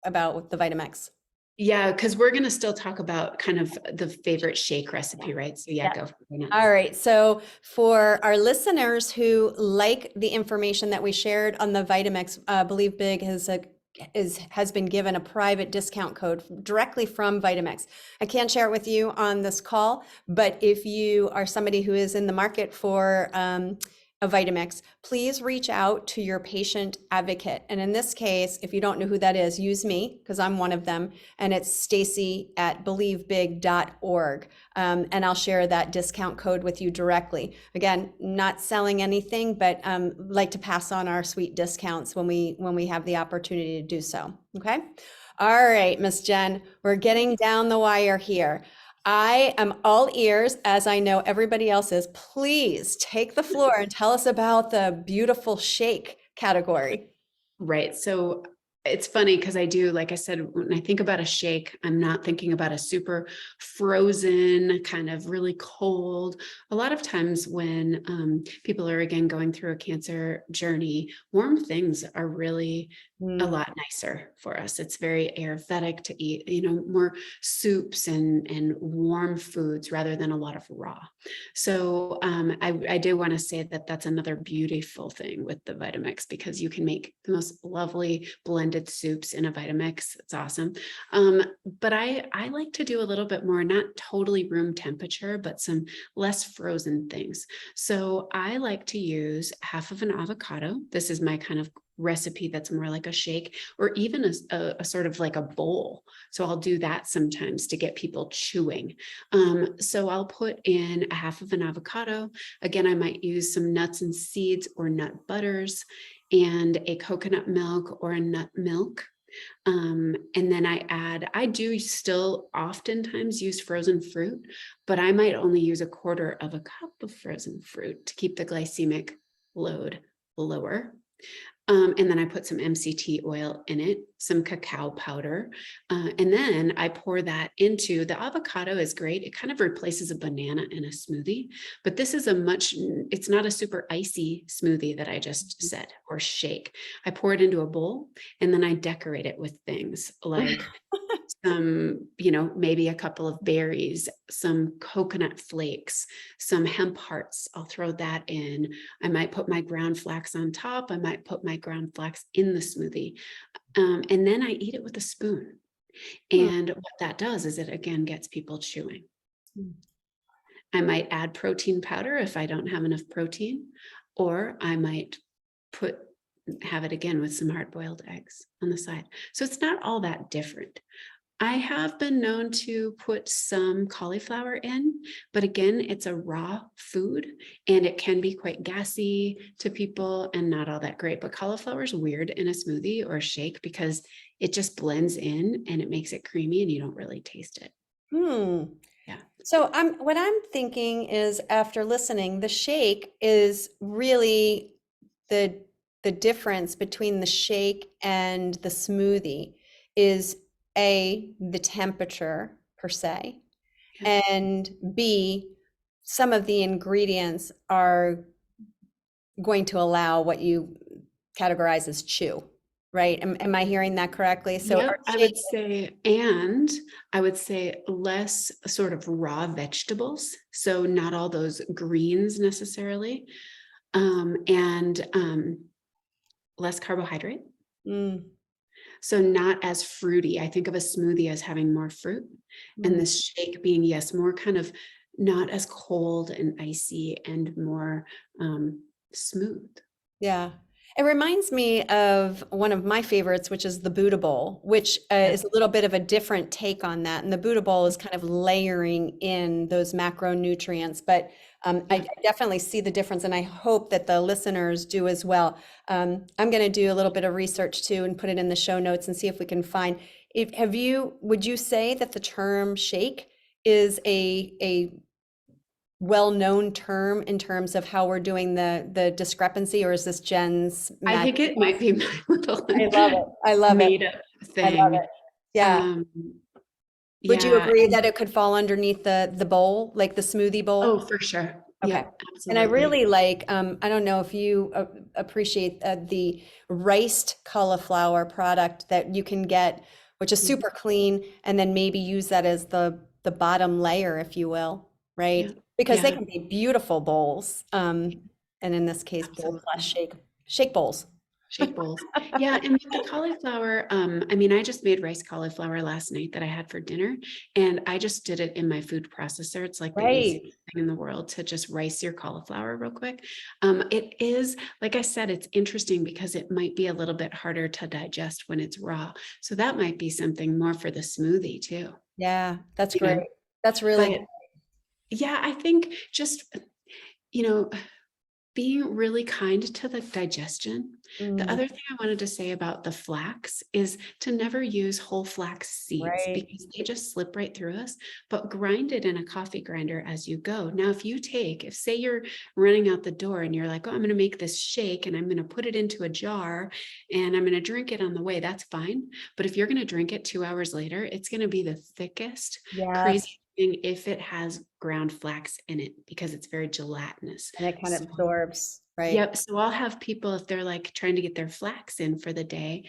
about the Vitamix. Yeah, because we're going to still talk about kind of the favorite shake recipe, right? So yeah, Yeah. go for it. All right. So for our listeners who like the information that we shared on the Vitamix, Believe Big has been given a private discount code directly from Vitamix. I can't share it with you on this call, but if you are somebody who is in the market for a Vitamix, please reach out to your patient advocate. And in this case, if you don't know who that is, use me because I'm one of them. And it's Stacy@believebig.org. And I'll share that discount code with you directly. Again, not selling anything, but like to pass on our sweet discounts when we have the opportunity to do so. Okay. All right, Miss Jen, we're getting down the wire here. I am all ears, as I know everybody else is. Please take the floor and tell us about the beautiful shake category. Right. So it's funny because I do, like I said, when I think about a shake, I'm not thinking about a super frozen, kind of really cold. A lot of times when people are, again, going through a cancer journey, warm things are really a lot nicer for us. It's very Ayurvedic to eat, more soups and warm foods rather than a lot of raw. So I do want to say that that's another beautiful thing with the Vitamix, because you can make the most lovely blended soups in a Vitamix. It's awesome. But I like to do a little bit more, not totally room temperature, but some less frozen things. So I like to use half of an avocado. This is my kind of recipe that's more like a shake, or even a sort of like a bowl. So I'll do that sometimes to get people chewing. So I'll put in a half of an avocado. Again, I might use some nuts and seeds or nut butters, and a coconut milk or a nut milk. And then I do still oftentimes use frozen fruit, but I might only use a quarter of a cup of frozen fruit to keep the glycemic load lower. And then I put some MCT oil in it, some cacao powder, and then I pour that into the avocado. Is great. It kind of replaces a banana in a smoothie, but this is it's not a super icy smoothie that I just said, or shake. I pour it into a bowl, and then I decorate it with things like some, maybe a couple of berries, some coconut flakes, some hemp hearts. I'll throw that in. I might put my ground flax on top. I might put my ground flax in the smoothie. And then I eat it with a spoon. And what that does is it, again, gets people chewing. I might add protein powder if I don't have enough protein, or I might have it again with some hard-boiled eggs on the side. So it's not all that different. I have been known to put some cauliflower in, but again, it's a raw food and it can be quite gassy to people and not all that great. But cauliflower is weird in a smoothie or a shake because it just blends in and it makes it creamy and you don't really taste it. Yeah. So what I'm thinking is, after listening, the shake is really the difference between the shake and the smoothie is the temperature per se, and B, some of the ingredients are going to allow what you categorize as chew, right? Am I hearing that correctly? So Yep, I would say less sort of raw vegetables. So not all those greens necessarily, and less carbohydrate. So not as fruity. I think of a smoothie as having more fruit, and the shake being, yes, more kind of not as cold and icy and more smooth. Yeah. It reminds me of one of my favorites, which is the Buddha bowl, which is a little bit of a different take on that. And the Buddha bowl is kind of layering in those macronutrients, but I definitely see the difference, and I hope that the listeners do as well. I'm going to do a little bit of research too and put it in the show notes and see if we can find. Would you say that the term shake is a well-known term in terms of how we're doing the discrepancy, or is this Jen's I think it might be my little I love it. I love made it. up I love thing. it. Yeah. Would you agree that it could fall underneath the bowl, like the smoothie bowl? Oh, for sure. Okay. Yeah, And I absolutely. really like, I don't know if you appreciate the riced cauliflower product that you can get, which is super clean, and then maybe use that as the bottom layer, if you will, right? Yeah. Because they Yeah. can be beautiful bowls. And in this case, bowl plus Absolutely. shake bowls. Shake bowls. Yeah, and with the cauliflower, I mean, I just made rice cauliflower last night that I had for dinner, and I just did it in my food processor. It's like the easiest Right. thing in the world to just rice your cauliflower real quick. It is, like I said, it's interesting because it might be a little bit harder to digest when it's raw. So that might be something more for the smoothie too, Yeah, that's you great. know. That's really But yeah, I think just, you know, being really kind to the digestion. The good. other thing I wanted to say about the flax is to never use whole flax seeds Right. because they just slip right through us, but grind it in a coffee grinder as you go. Now, if say you're running out the door and you're like, oh, I'm going to make this shake and I'm going to put it into a jar and I'm going to drink it on the way, that's fine. But if you're going to drink it 2 hours later, it's going to be the thickest, Yes. crazy thing if it has ground flax in it because it's very gelatinous. And it kind of So absorbs, right? yep. So I'll have people, if they're like trying to get their flax in for the day,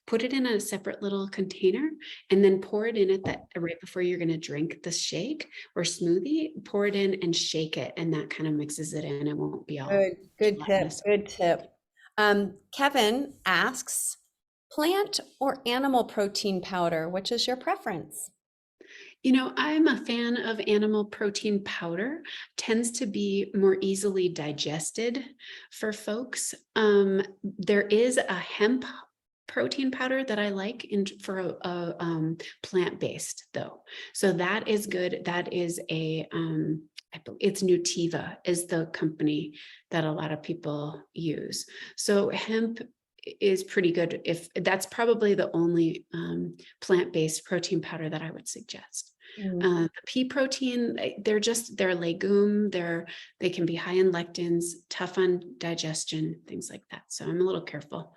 put it in a separate little container and then pour it in at that right before you're going to drink the shake or smoothie, pour it in and shake it. And that kind of mixes it in. It won't be all Good tip. gelatinous. Good tip. Kevin asks, plant or animal protein powder, which is your preference? I'm a fan of animal protein powder, tends to be more easily digested for folks. There is a hemp protein powder that I like for a plant-based though. So that is good. That is it's Nutiva is the company that a lot of people use. So hemp is pretty good. If that's probably the only plant-based protein powder that I would suggest. The pea protein, they're legume, they can be high in lectins, tough on digestion, things like that. So I'm a little careful.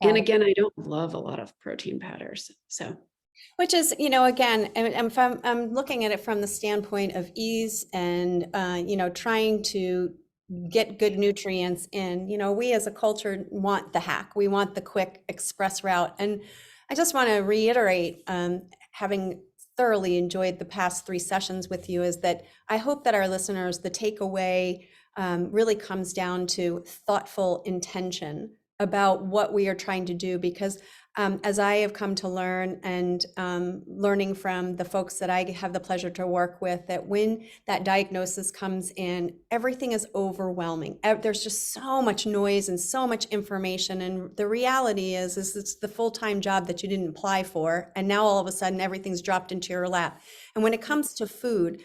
And again, I don't love a lot of protein powders. So Which is, again, if I'm looking at it from the standpoint of ease and, trying to get good nutrients in, we as a culture want the hack. We want the quick express route. And I just want to reiterate, having thoroughly enjoyed the past 3 sessions with you, is that I hope that our listeners, the takeaway really comes down to thoughtful intention about what we are trying to do, because as I have come to learn and learning from the folks that I have the pleasure to work with, that when that diagnosis comes in, everything is overwhelming. There's just so much noise and so much information. And the reality is it's the full-time job that you didn't apply for. And now all of a sudden everything's dropped into your lap. And when it comes to food,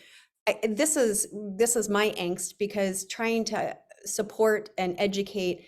this is my angst, because trying to support and educate,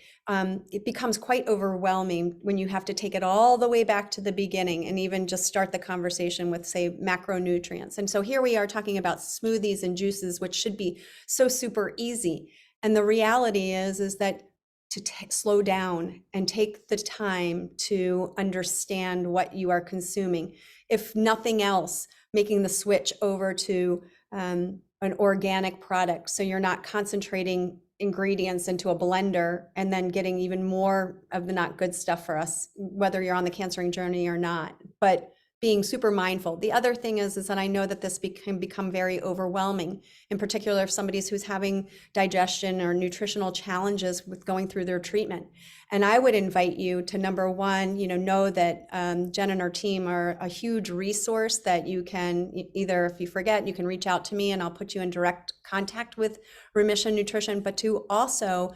it becomes quite overwhelming when you have to take it all the way back to the beginning and even just start the conversation with, say, macronutrients. And so here we are talking about smoothies and juices, which should be so super easy. And the reality is that to slow down and take the time to understand what you are consuming. If nothing else, making the switch over to an organic product, so you're not concentrating ingredients into a blender and then getting even more of the not good stuff for us, whether you're on the cancering journey or not, but being super mindful. The other thing is that I know that this can become very overwhelming, in particular if somebody's who's having digestion or nutritional challenges with going through their treatment. And I would invite you to, number one, know that Jen and her team are a huge resource that you can either, if you forget, you can reach out to me and I'll put you in direct contact with Remission Nutrition, but to also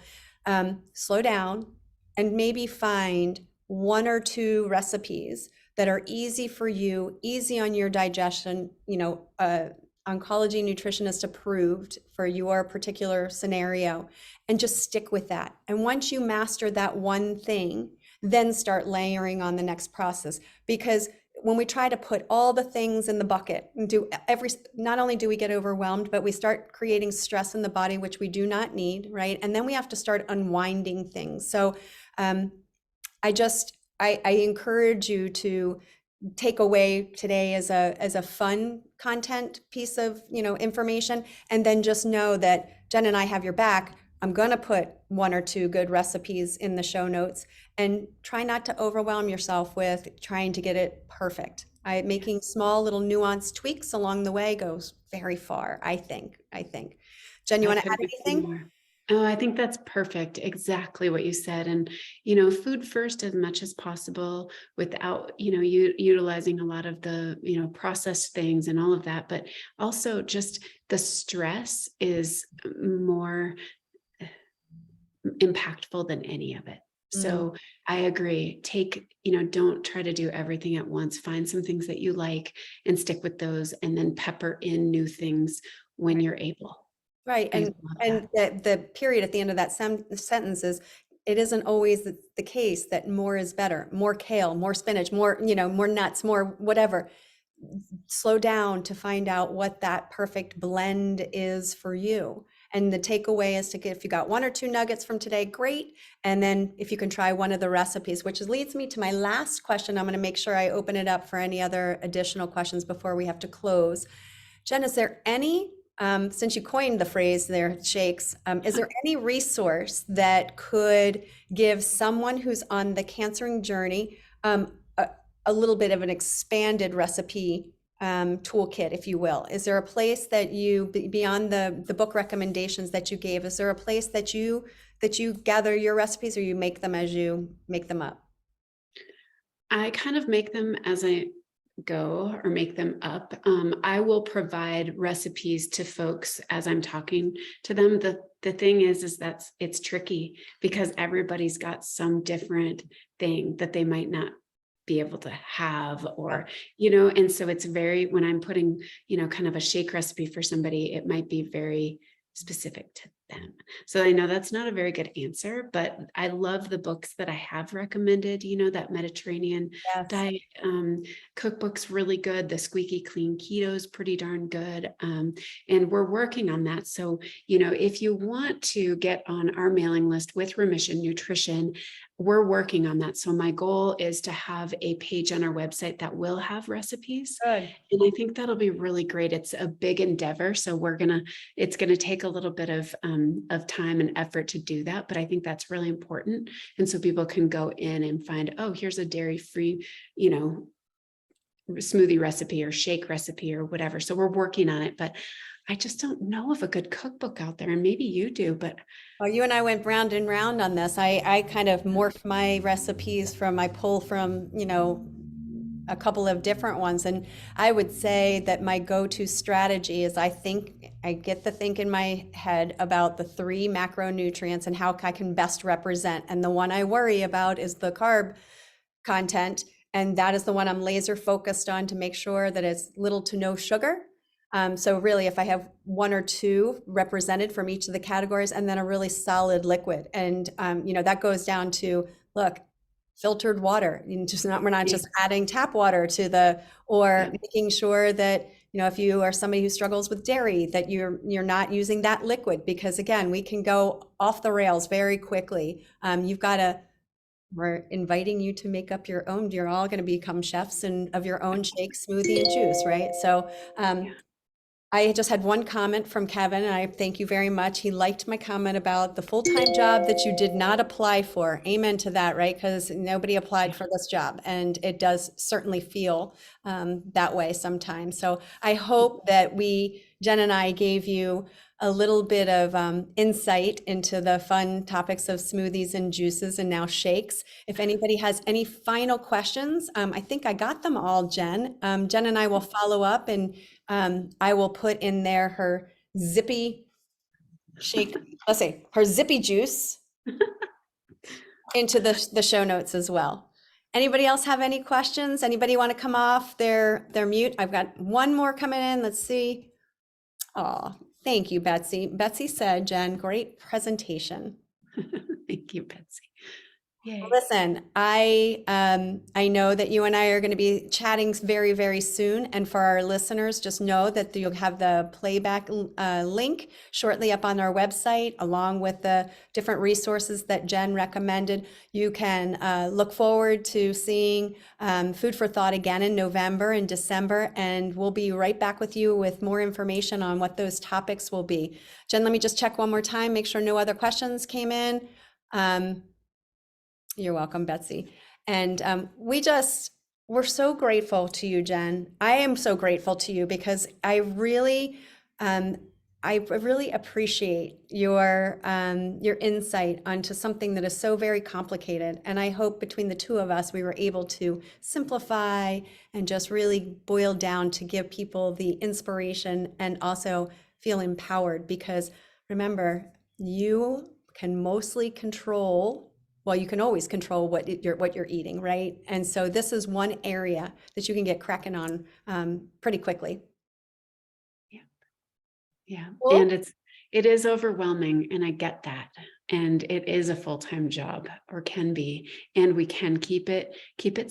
slow down and maybe find 1 or 2 recipes that are easy for you, easy on your digestion, oncology nutritionist approved for your particular scenario, and just stick with that. And once you master that one thing, then start layering on the next process. Because when we try to put all the things in the bucket and not only do we get overwhelmed, but we start creating stress in the body, which we do not need, right? And then we have to start unwinding things. So I encourage you to take away today as a fun content piece of information, and then just know that Jen and I have your back. I'm going to put 1 or 2 good recipes in the show notes, and try not to overwhelm yourself with trying to get it perfect. Making small little nuanced tweaks along the way goes very far, I think. Jen, you want to add anything? Oh, I think that's perfect. Exactly what you said. And, food first as much as possible without, utilizing a lot of the, processed things and all of that. But also just the stress is more impactful than any of it. Mm. So I agree. Don't try to do everything at once. Find some things that you like and stick with those, and then pepper in new things when you're able. Right. I And love and that. the period at the end of that sentence is it isn't always the case that more is better. More kale, more spinach, more, more nuts, more whatever. Slow down to find out what that perfect blend is for you. And the takeaway is to get, if you got one or two nuggets from today, great. And then if you can try one of the recipes, which leads me to my last question. I'm going to make sure I open it up for any other additional questions before we have to close. Jen, is there any, since you coined the phrase there, shakes, is there any resource that could give someone who's on the cancering journey a little bit of an expanded recipe toolkit, if you will? Is there a place that you, beyond the book recommendations that you gave, is there a place that you gather your recipes, or you make them as you make them up? I kind of make them as I go, or make them up. I will provide recipes to folks as I'm talking to them. The thing is that it's tricky because everybody's got some different thing that they might not be able to have, or, and so it's very, when I'm putting, kind of a shake recipe for somebody, it might be very specific to them. So I know that's not a very good answer, but I love the books that I have recommended, that Mediterranean Yes. diet cookbook's really good. The Squeaky Clean Keto is pretty darn good. And we're working on that. So, if you want to get on our mailing list with Remission Nutrition, we're working on that. So my goal is to have a page on our website that will have recipes. Good. And I think that'll be really great. It's a big endeavor. So it's going to take a little bit of time and effort to do that. But I think that's really important. And so people can go in and find, oh, here's a dairy-free, smoothie recipe or shake recipe or whatever. So we're working on it, but I just don't know of a good cookbook out there. And maybe you do, but Well, you and I went round and round on this. I kind of morph my recipes I pull from, a couple of different ones. And I would say that my go-to strategy is I get the think in my head about the 3 macronutrients and how I can best represent. And the one I worry about is the carb content. And that is the one I'm laser focused on to make sure that it's little to no sugar. So really, if I have 1 or 2 represented from each of the categories, and then a really solid liquid, and that goes down to, look, filtered water. We're not just adding tap water to or making sure that if you are somebody who struggles with dairy, that you're not using that liquid, because again, we can go off the rails very quickly. We're inviting you to make up your own. You're all going to become chefs of your own shake, smoothie, and juice, right? So I just had one comment from Kevin, and I thank you very much. He liked my comment about the full-time job that you did not apply for. Amen to that, right? Because nobody applied for this job, and it does certainly feel that way sometimes. So I hope that Jen and I gave you a little bit of insight into the fun topics of smoothies and juices and now shakes. If anybody has any final questions, I think I got them all, Jen. Jen and I will follow up, and I will put in there her zippy shake, let's say her zippy juice into the show notes as well. Anybody else have any questions? Anybody want to come off their mute? I've got one more coming in. Let's see. Oh, thank you, Betsy. Betsy said, Jen, great presentation. thank you, Betsy. Yay. Listen, I know that you and I are going to be chatting very, very soon. And for our listeners, just know that you'll have the playback link shortly up on our website, along with the different resources that Jen recommended. You can look forward to seeing Food for Thought again in November and December. And we'll be right back with you with more information on what those topics will be. Jen, let me just check one more time, make sure no other questions came in. You're welcome, Betsy. And we're so grateful to you, Jen. I am so grateful to you because I really, I really appreciate your insight onto something that is so very complicated. And I hope between the two of us, we were able to simplify and just really boil down to give people the inspiration and also feel empowered. Because remember, you can mostly control, well, you can always control what you're eating, right? And so this is one area that you can get cracking on pretty quickly. Yeah. Cool. And it is overwhelming, and I get that. And it is a full-time job, or can be, and we can keep it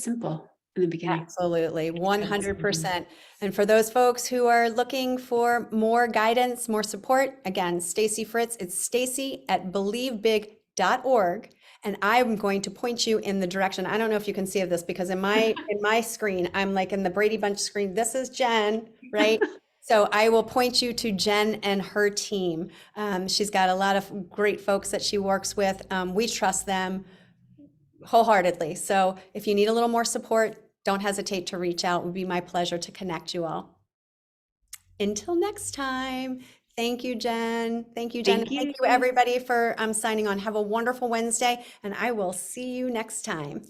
simple in the beginning. Absolutely, Absolutely. 100%. And for those folks who are looking for more guidance, more support, again, Stacy Fritz, it's stacy@believebig.org. And I'm going to point you in the direction. I don't know if you can see of this because in my screen, I'm like in the Brady Bunch screen. This is Jen, right? So I will point you to Jen and her team. She's got a lot of great folks that she works with. We trust them wholeheartedly. So if you need a little more support, don't hesitate to reach out. It would be my pleasure to connect you all. Until next time, thank you, Jen. Thank you, Jen. Thank Thank you. you, everybody, for signing on. Have a wonderful Wednesday, and I will see you next time.